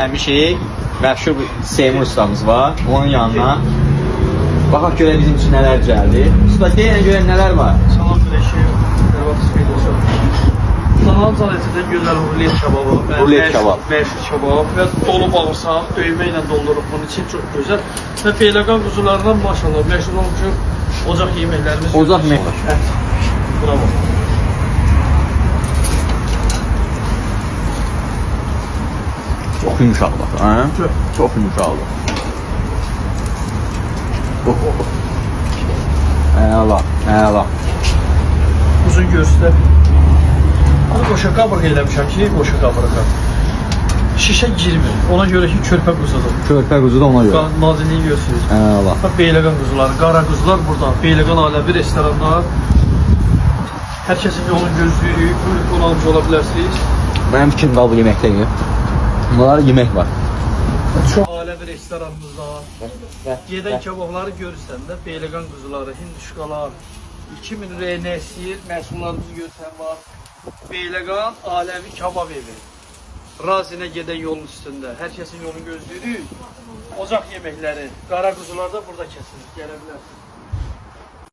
Gəlmişik, məşhur Seymur ustamız var, onun yanına. Baxaq görə bizim üçün nələr gəldi. Usta, deyən görə nələr var? Salam güneşi, Qərvatsız videosu. Salam zaletinden güzel rulet kebabı. Rulet kebab. Meşhur kebab ve dolu bağırsak, dövme ile doldurup bunun için çok güzel. Ve peylakan kuzularından maşallah meşhur olmuş ocak yemeklerimiz. Ocaq meşhur. Evet. Bravo. Çox yumuşaq bax, hə? Çox. Çox yumuşaqdır. Əla, əla. Uzun göğüsler. Hani qoşa kaburga eləmişəm ki, qoşa kaburga. Şişe girmir. Ona göre ki körpə quzudur. Körpə quzu da ona görə. Nazinliği görsünüz. Əla. Bak Beyləqan kuzuları, qara kuzular burada. Beyləqan aləvi restoranlar. Herkesin yolun gözlüyü, buyurun almış olabilirsiniz. Mənim fikrim qaldı yeməkdə yiyib. Bunlar yemək var. Çok aləvi restoranımız var. Gedən kebabları görürsən də Beyləqan kuzuları, hinduşkalar, 2000 liraya nə istəyir, məhsullarımızı görürsən var. Beyləqan aləvi kebab evi. Razinə gedən yolun üstündə. Herkesin yolun gözlüyü. Ocaq yeməkləri, qara kuzular da burada kəsilir. Gələ bilərsiniz.